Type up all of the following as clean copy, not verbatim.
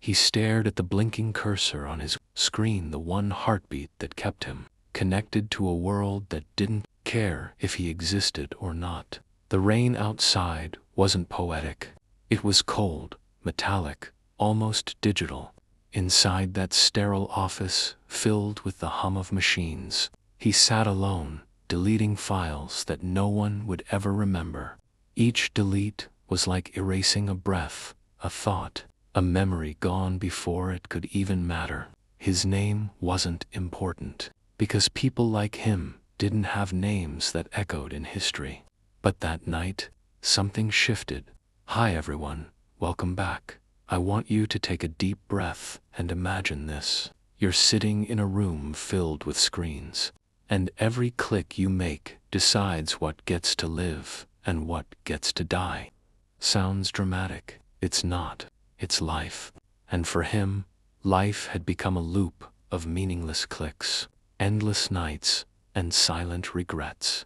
He stared at the blinking cursor on his screen, the one heartbeat that kept him connected to a world that didn't care if he existed or not. The rain outside wasn't poetic. It was cold, metallic, almost digital. Inside that sterile office, filled with the hum of machines, he sat alone, deleting files that no one would ever remember. Each delete was like erasing a breath, a thought, a memory gone before it could even matter. His name wasn't important, because people like him didn't have names that echoed in history. But that night, something shifted. "Hi everyone, welcome back. I want you to take a deep breath and imagine this. You're sitting in a room filled with screens, and every click you make decides what gets to live and what gets to die." Sounds dramatic. It's not. It's life. And for him, life had become a loop of meaningless clicks, endless nights, and silent regrets.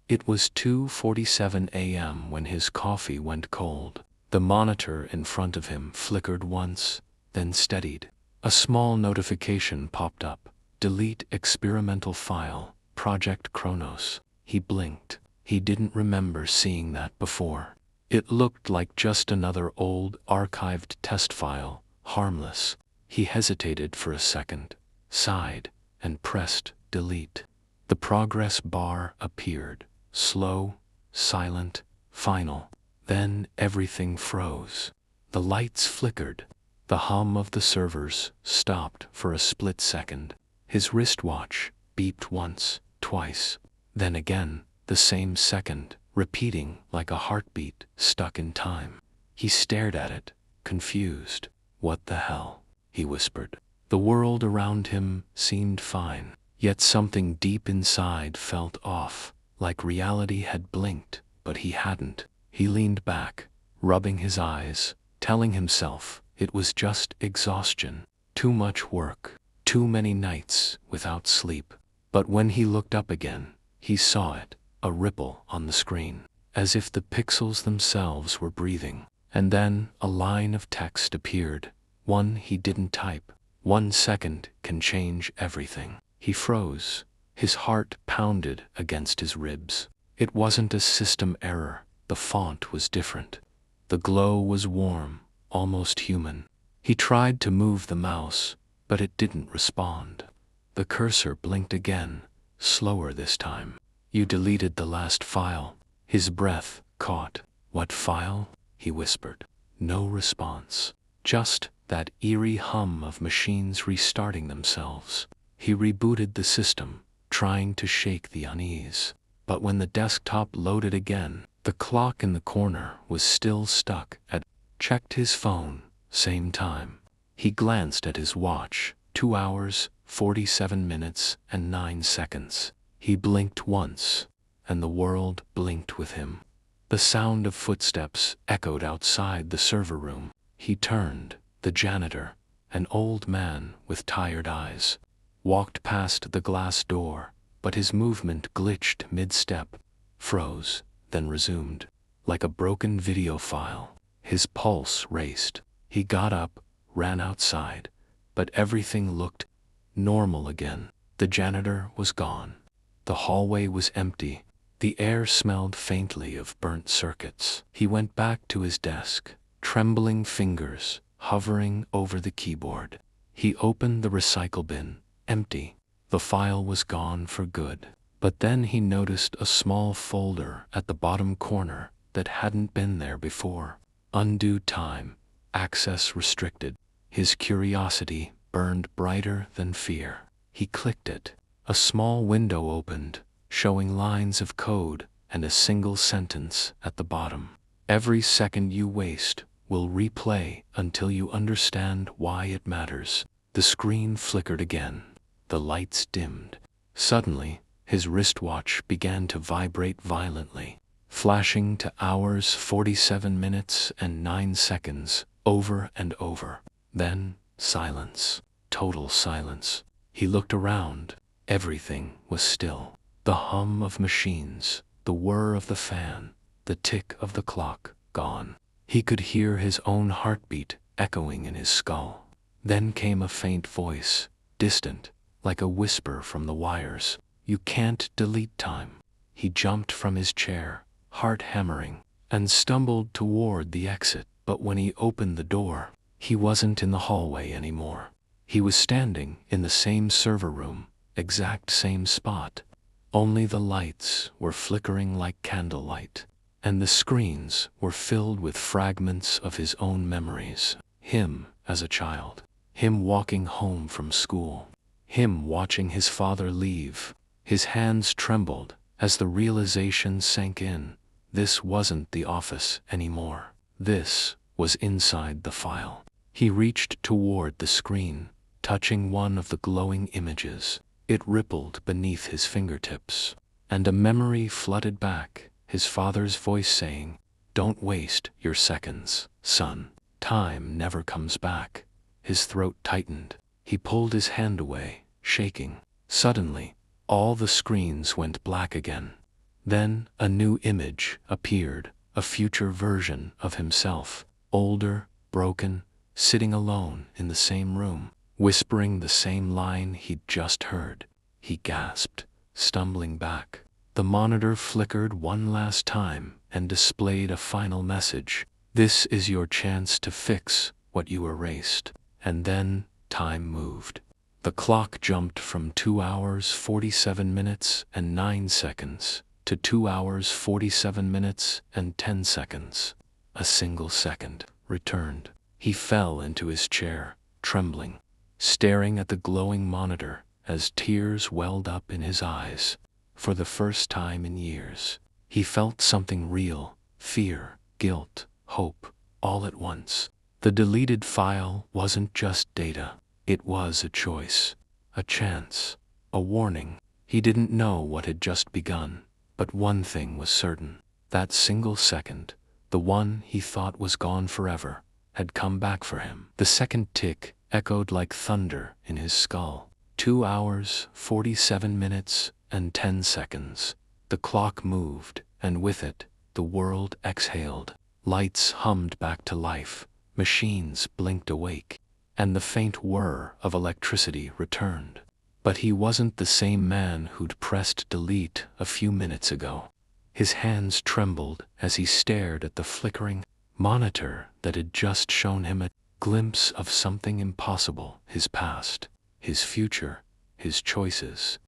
It was 2:47 a.m. when his coffee went cold. The monitor in front of him flickered once, then steadied. A small notification popped up. "Delete experimental file, Project Kronos." He blinked. He didn't remember seeing that before. It looked like just another old, archived test file, harmless. He hesitated for a second, sighed, and pressed delete. The progress bar appeared, slow, silent, final. Then everything froze. The lights flickered. The hum of the servers stopped for a split second. His wristwatch beeped once, twice, then again, the same second, repeating like a heartbeat stuck in time. He stared at it, confused. "What the hell?" he whispered. The world around him seemed fine, yet something deep inside felt off, like reality had blinked, but he hadn't. He leaned back, rubbing his eyes, telling himself it was just exhaustion, too much work, too many nights without sleep. But when he looked up again, he saw it, a ripple on the screen, as if the pixels themselves were breathing. And then a line of text appeared, one he didn't type. 1 second can change everything. He froze. His heart pounded against his ribs. It wasn't a system error. The font was different. The glow was warm, almost human. He tried to move the mouse, but it didn't respond. The cursor blinked again, slower this time. "You deleted the last file." His breath caught. "What file?" he whispered. No response. Just that eerie hum of machines restarting themselves. He rebooted the system, trying to shake the unease. But when the desktop loaded again, the clock in the corner was still stuck at. Checked his phone, same time. He glanced at his watch, 2 hours, 47 minutes, and 9 seconds. He blinked once, and the world blinked with him. The sound of footsteps echoed outside the server room. He turned. The janitor, an old man with tired eyes, walked past the glass door, but his movement glitched mid-step, froze, then resumed, like a broken video file. His pulse raced. He got up, ran outside, but everything looked normal again. The janitor was gone. The hallway was empty. The air smelled faintly of burnt circuits. He went back to his desk, trembling fingers hovering over the keyboard. He opened the recycle bin, empty. The file was gone for good. But then he noticed a small folder at the bottom corner that hadn't been there before. Undo time, access restricted. His curiosity burned brighter than fear. He clicked it. A small window opened, showing lines of code and a single sentence at the bottom. "Every second you waste will replay until you understand why it matters." The screen flickered again. The lights dimmed. Suddenly, his wristwatch began to vibrate violently, flashing to hours, 47 minutes, and 9 seconds, over and over. Then, silence. Total silence. He looked around. Everything was still. The hum of machines, the whir of the fan, the tick of the clock, gone. He could hear his own heartbeat echoing in his skull. Then came a faint voice, distant, like a whisper from the wires. "You can't delete time." He jumped from his chair, heart hammering, and stumbled toward the exit. But when he opened the door, he wasn't in the hallway anymore. He was standing in the same server room, exact same spot. Only the lights were flickering like candlelight, and the screens were filled with fragments of his own memories. Him as a child, him walking home from school, him watching his father leave. His hands trembled as the realization sank in. This wasn't the office anymore. This was inside the file. He reached toward the screen, touching one of the glowing images. It rippled beneath his fingertips, and a memory flooded back, his father's voice saying, "Don't waste your seconds, son. Time never comes back." His throat tightened. He pulled his hand away, shaking. Suddenly, all the screens went black again. Then a new image appeared, a future version of himself, older, broken, sitting alone in the same room, whispering the same line he'd just heard. He gasped, stumbling back. The monitor flickered one last time and displayed a final message. "This is your chance to fix what you erased." And then time moved. The clock jumped from 2 hours 47 minutes and 9 seconds to 2 hours 47 minutes and 10 seconds. A single second returned. He fell into his chair, trembling, staring at the glowing monitor as tears welled up in his eyes. For the first time in years, he felt something real: fear, guilt, hope, all at once. The deleted file wasn't just data. It was a choice, a chance, a warning. He didn't know what had just begun, but one thing was certain. That single second, the one he thought was gone forever, had come back for him. The second tick echoed like thunder in his skull. 2 hours, 47 minutes, and 10 seconds. The clock moved, and with it, the world exhaled. Lights hummed back to life, machines blinked awake, and the faint whir of electricity returned. But he wasn't the same man who'd pressed delete a few minutes ago. His hands trembled as he stared at the flickering monitor that had just shown him a glimpse of something impossible: his past, his future, his choices.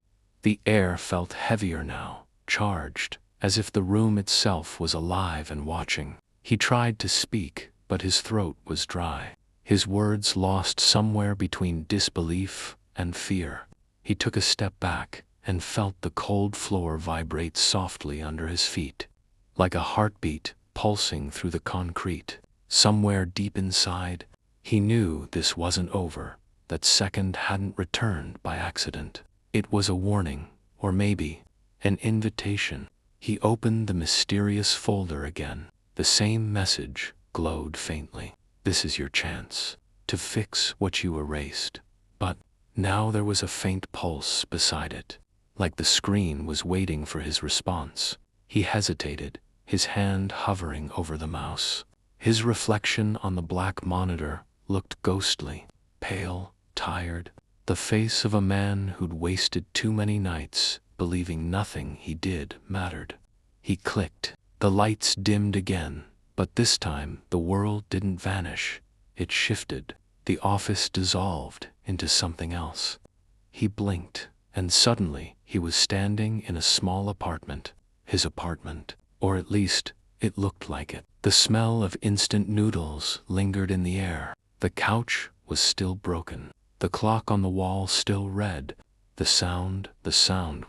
The air felt heavier now, charged, as if the room itself was alive and watching. He tried to speak, but his throat was dry, his words lost somewhere between disbelief and fear. He took a step back and felt the cold floor vibrate softly under his feet, like a heartbeat pulsing through the concrete. Somewhere deep inside, he knew this wasn't over, that second hadn't returned by accident. It was a warning, or maybe an invitation. He opened the mysterious folder again. The same message glowed faintly. "This is your chance to fix what you erased." But now there was a faint pulse beside it, like the screen was waiting for his response. He hesitated, his hand hovering over the mouse. His reflection on the black monitor looked ghostly, pale, tired, the face of a man who'd wasted too many nights believing nothing he did mattered. He clicked. The lights dimmed again, but this time the world didn't vanish. It shifted. The office dissolved into something else. He blinked, and suddenly he was standing in a small apartment. His apartment, or at least it looked like it. The smell of instant noodles lingered in the air. The couch was still broken. The clock on the wall still read. The sound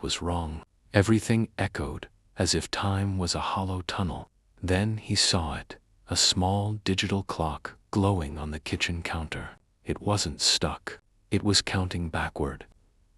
was wrong. Everything echoed, as if time was a hollow tunnel. Then he saw it, a small digital clock glowing on the kitchen counter. It wasn't stuck. It was counting backward.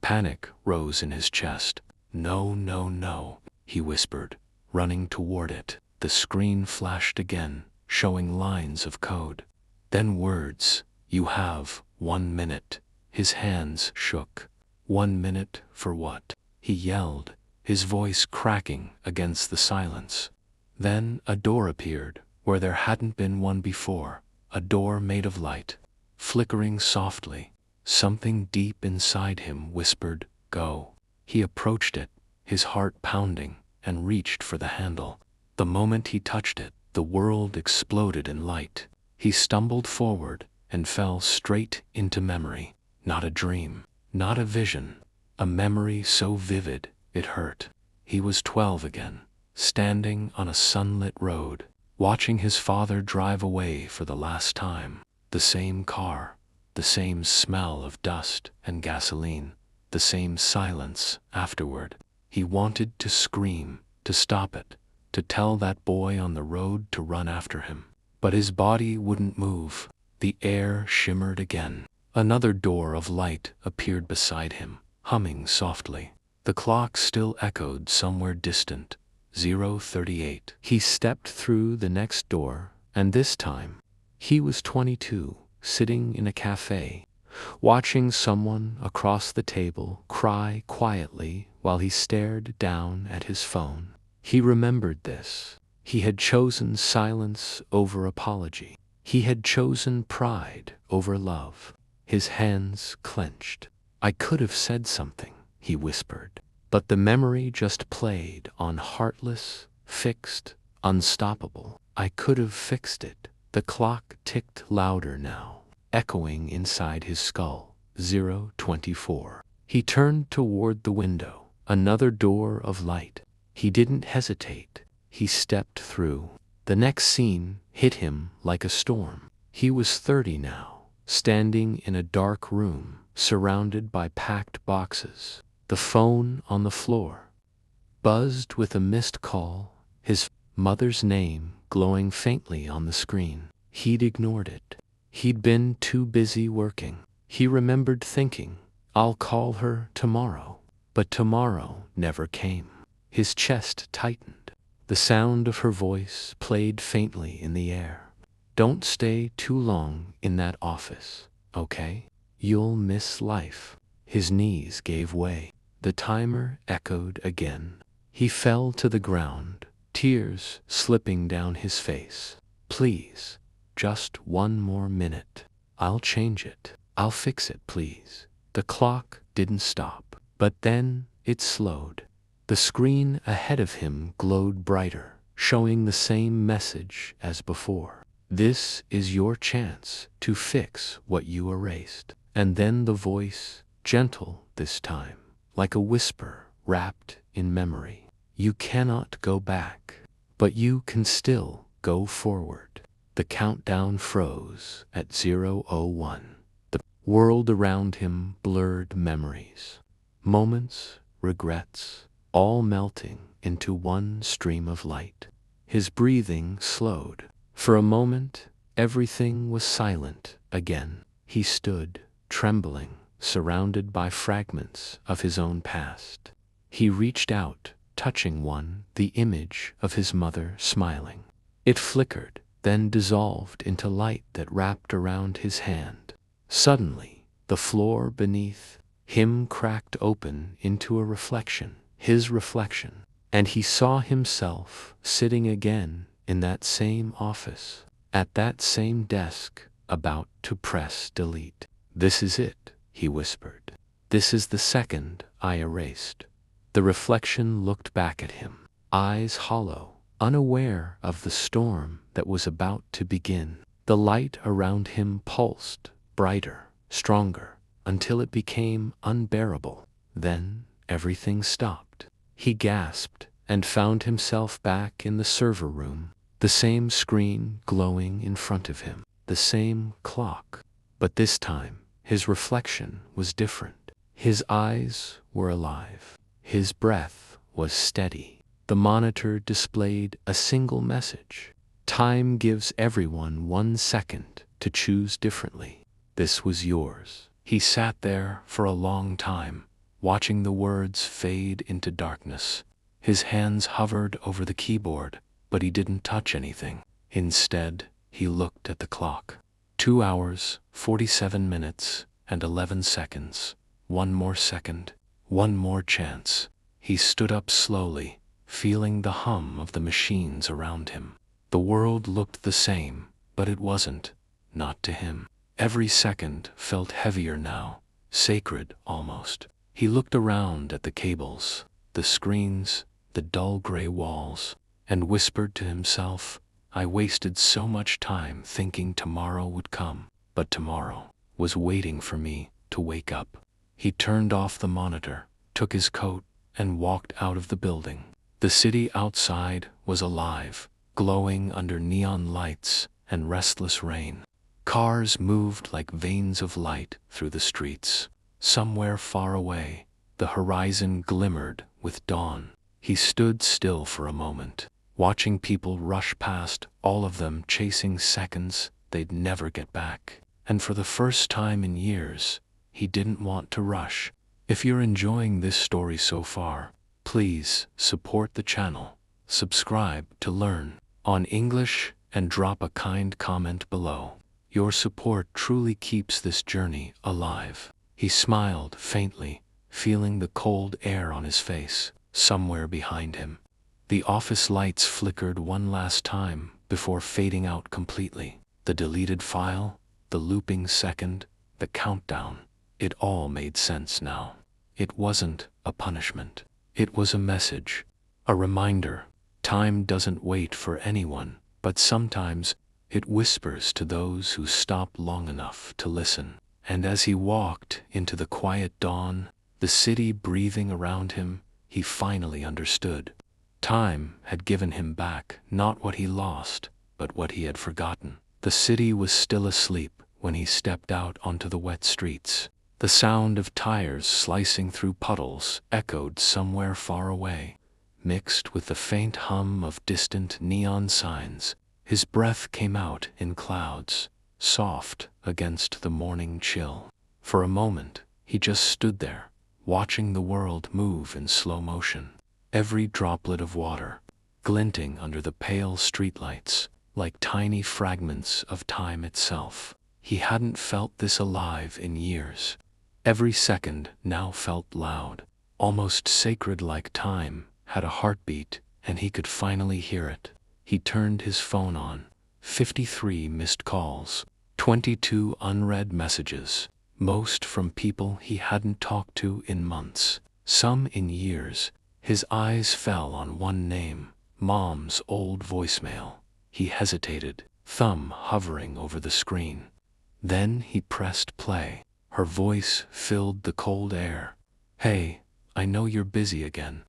Panic rose in his chest. "No, no, no," he whispered, running toward it. The screen flashed again, showing lines of code. Then words: "You have 1 minute." His hands shook. 1 minute for what? He yelled, his voice cracking against the silence. Then a door appeared, where there hadn't been one before, a door made of light. flickering softly. Something deep inside him whispered, "Go." He approached it, his heart pounding, and reached for the handle. The moment he touched it, the world exploded in light. He stumbled forward and fell straight into memory. Not a dream, not a vision, a memory so vivid it hurt. He was 12 again, standing on a sunlit road, watching his father drive away for the last time. The same car, the same smell of dust and gasoline, the same silence afterward. He wanted to scream, to stop it, to tell that boy on the road to run after him. But his body wouldn't move. The air shimmered again. Another door of light appeared beside him, humming softly. The clock still echoed somewhere distant, 0:38. He stepped through the next door, and this time, he was 22, sitting in a cafe, watching someone across the table cry quietly while he stared down at his phone. He remembered this. He had chosen silence over apology. He had chosen pride over love. His hands clenched. "I could have said something," he whispered. But the memory just played on, heartless, fixed, unstoppable. "I could have fixed it." The clock ticked louder now, echoing inside his skull. 0:24. He turned toward the window. Another door of light. He didn't hesitate. He stepped through. The next scene hit him like a storm. He was 30 now, standing in a dark room, surrounded by packed boxes. The phone on the floor buzzed with a missed call, his mother's name glowing faintly on the screen. He'd ignored it. He'd been too busy working. He remembered thinking, "I'll call her tomorrow." But tomorrow never came. His chest tightened. The sound of her voice played faintly in the air. "Don't stay too long in that office, okay? You'll miss life." His knees gave way. The timer echoed again. He fell to the ground, tears slipping down his face. "Please, just one more minute. I'll change it. I'll fix it, please." The clock didn't stop, but then it slowed. The screen ahead of him glowed brighter, showing the same message as before. "This is your chance to fix what you erased." And then the voice, gentle this time, like a whisper wrapped in memory. "You cannot go back, but you can still go forward." The countdown froze at 0:01. The world around him blurred memories, moments, regrets, all melting into one stream of light. His breathing slowed. For a moment, everything was silent again. He stood, trembling, surrounded by fragments of his own past. He reached out, touching one, the image of his mother smiling. It flickered, then dissolved into light that wrapped around his hand. Suddenly, the floor beneath him cracked open into a reflection, his reflection, and he saw himself sitting again in that same office, at that same desk, about to press delete. "This is it," he whispered. "This is the second I erased." The reflection looked back at him, eyes hollow, unaware of the storm that was about to begin. The light around him pulsed, brighter, stronger, until it became unbearable. Then everything stopped. He gasped and found himself back in the server room, the same screen glowing in front of him, the same clock. But this time, his reflection was different. His eyes were alive. His breath was steady. The monitor displayed a single message. "Time gives everyone 1 second to choose differently. This was yours." He sat there for a long time, watching the words fade into darkness. His hands hovered over the keyboard, but he didn't touch anything. Instead, he looked at the clock. 2 hours, 47 minutes, and 11 seconds. One more second, one more chance. He stood up slowly, feeling the hum of the machines around him. The world looked the same, but it wasn't, not to him. Every second felt heavier now, sacred almost. He looked around at the cables, the screens, the dull gray walls, and whispered to himself, I wasted so much time thinking tomorrow would come, but tomorrow was waiting for me to wake up. He turned off the monitor, took his coat, and walked out of the building. The city outside was alive, glowing under neon lights and restless rain. Cars moved like veins of light through the streets. Somewhere far away, the horizon glimmered with dawn. He stood still for a moment, watching people rush past, all of them chasing seconds they'd never get back. And for the first time in years, he didn't want to rush. If you're enjoying this story so far, please support the channel, subscribe to learn on English, and drop a kind comment below. Your support truly keeps this journey alive. He smiled faintly, feeling the cold air on his face. Somewhere behind him, the office lights flickered one last time before fading out completely. The deleted file, the looping second, the countdown. It all made sense now. It wasn't a punishment. It was a message, a reminder. Time doesn't wait for anyone, but sometimes it whispers to those who stop long enough to listen. And as he walked into the quiet dawn, the city breathing around him, he finally understood. Time had given him back not what he lost, but what he had forgotten. The city was still asleep when he stepped out onto the wet streets. The sound of tires slicing through puddles echoed somewhere far away, mixed with the faint hum of distant neon signs. His breath came out in clouds, soft against the morning chill. For a moment, he just stood there, watching the world move in slow motion. Every droplet of water, glinting under the pale streetlights, like tiny fragments of time itself. He hadn't felt this alive in years. Every second now felt loud, almost sacred, like time had a heartbeat and he could finally hear it. He turned his phone on. 53 missed calls, 22 unread messages, most from people he hadn't talked to in months, some in years. His eyes fell on one name, Mom's old voicemail. He hesitated, thumb hovering over the screen. Then he pressed play. Her voice filled the cold air. Hey, I know you're busy again.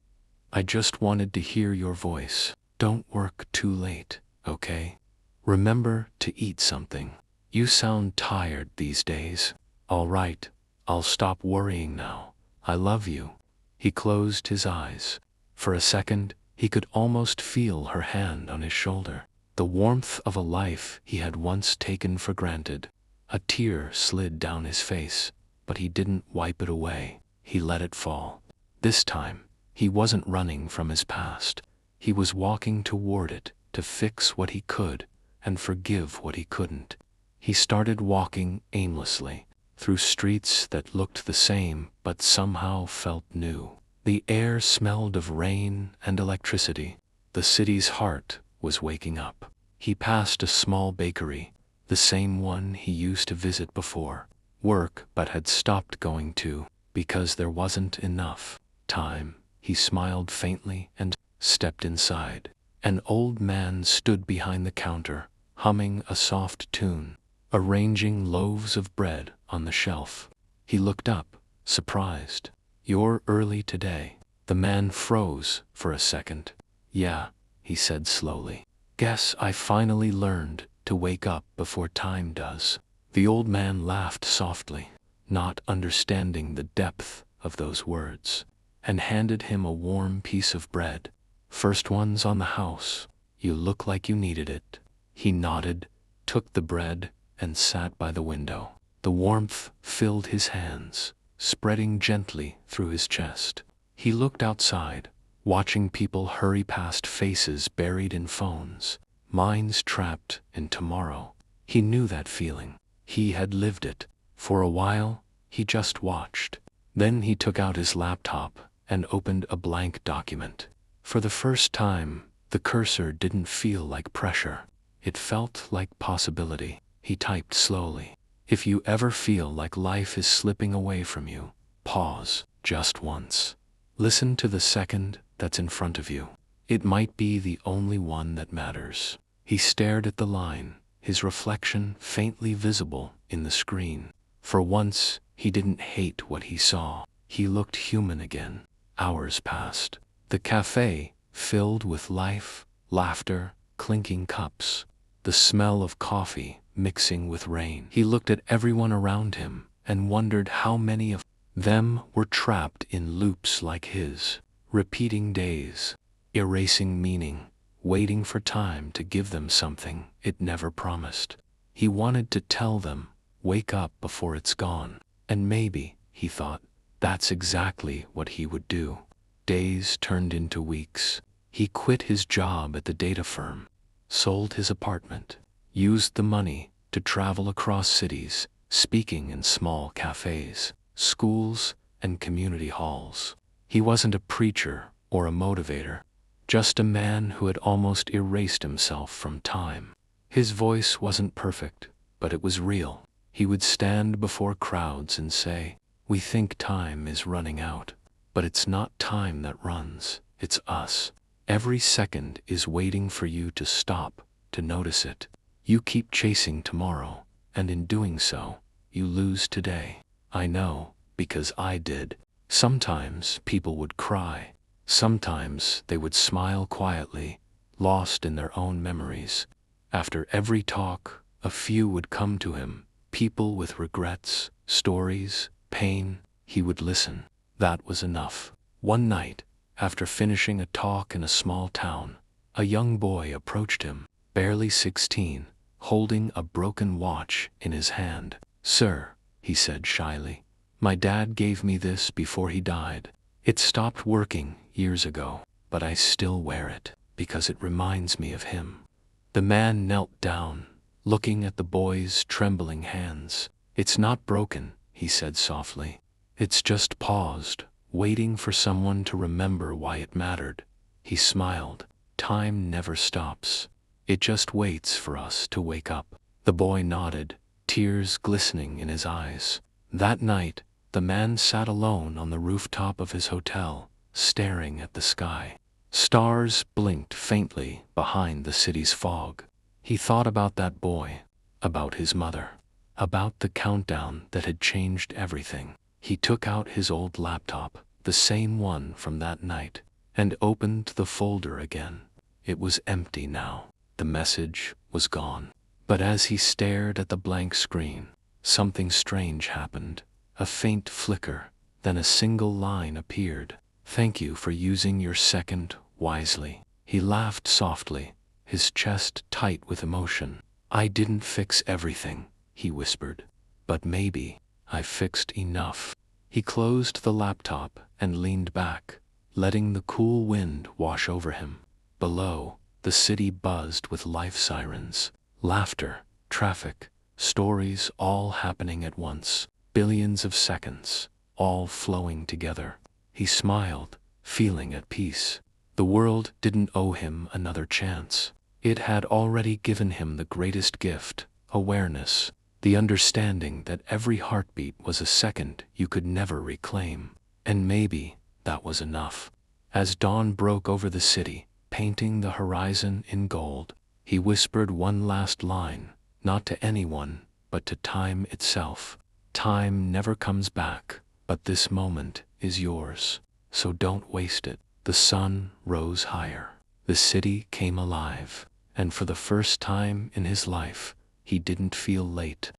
I just wanted to hear your voice. Don't work too late, okay? Remember to eat something. You sound tired these days. All right, I'll stop worrying now. I love you. He closed his eyes. For a second, he could almost feel her hand on his shoulder. The warmth of a life he had once taken for granted. A tear slid down his face, but he didn't wipe it away. He let it fall. This time, he wasn't running from his past. He was walking toward it to fix what he could and forgive what he couldn't. He started walking aimlessly through streets that looked the same but somehow felt new. The air smelled of rain and electricity. The city's heart was waking up. He passed a small bakery, the same one he used to visit before work but had stopped going to because there wasn't enough time. He smiled faintly and stepped inside. An old man stood behind the counter, humming a soft tune, arranging loaves of bread on the shelf. He looked up, surprised. You're early today. The man froze for a second. Yeah, he said slowly. Guess I finally learned to wake up before time does. The old man laughed softly, not understanding the depth of those words, and handed him a warm piece of bread. First one's on the house. You look like you needed it. He nodded, took the bread, and sat by the window. The warmth filled his hands, spreading gently through his chest. He looked outside, watching people hurry past, faces buried in phones, minds trapped in tomorrow. He knew that feeling. He had lived it. For a while, he just watched. Then he took out his laptop and opened a blank document. For the first time, the cursor didn't feel like pressure. It felt like possibility. He typed slowly. If you ever feel like life is slipping away from you, pause just once. Listen to the second that's in front of you. It might be the only one that matters. He stared at the line, his reflection faintly visible in the screen. For once, he didn't hate what he saw. He looked human again. Hours passed. The cafe, filled with life, laughter, clinking cups, the smell of coffee mixing with rain. He looked at everyone around him and wondered how many of them were trapped in loops like his, repeating days, erasing meaning, waiting for time to give them something it never promised. He wanted to tell them, wake up before it's gone. And maybe, he thought, that's exactly what he would do. Days turned into weeks. He quit his job at the data firm, sold his apartment, used the money to travel across cities, speaking in small cafes, schools, and community halls. He wasn't a preacher or a motivator, just a man who had almost erased himself from time. His voice wasn't perfect, but it was real. He would stand before crowds and say, "We think time is running out, but it's not time that runs, it's us. Every second is waiting for you to stop, to notice it. You keep chasing tomorrow, and in doing so, you lose today. I know, because I did." Sometimes people would cry. Sometimes they would smile quietly, lost in their own memories. After every talk, a few would come to him, people with regrets, stories, pain. He would listen. That was enough. One night, after finishing a talk in a small town, a young boy approached him, barely 16, holding a broken watch in his hand. "Sir," he said shyly, "my dad gave me this before he died. It stopped working years ago, but I still wear it because it reminds me of him." The man knelt down, looking at the boy's trembling hands. "It's not broken," he said softly. "It's just paused, waiting for someone to remember why it mattered." He smiled. "Time never stops. It just waits for us to wake up." The boy nodded, tears glistening in his eyes. That night, the man sat alone on the rooftop of his hotel, staring at the sky. Stars blinked faintly behind the city's fog. He thought about that boy, about his mother, about the countdown that had changed everything. He took out his old laptop, the same one from that night, and opened the folder again. It was empty now. The message was gone. But as he stared at the blank screen, something strange happened. A faint flicker, then a single line appeared. "Thank you for using your second wisely." He laughed softly, his chest tight with emotion. "I didn't fix everything," he whispered, "but maybe I fixed enough." He closed the laptop and leaned back, letting the cool wind wash over him. Below, the city buzzed with life sirens, laughter, traffic, stories all happening at once. Billions of seconds, all flowing together. He smiled, feeling at peace. The world didn't owe him another chance. It had already given him the greatest gift, awareness, the understanding that every heartbeat was a second you could never reclaim. And maybe that was enough. As dawn broke over the city, painting the horizon in gold, he whispered one last line, not to anyone, but to time itself. "Time never comes back, but this moment is yours, so don't waste it." The sun rose higher. The city came alive, and for the first time in his life, he didn't feel late.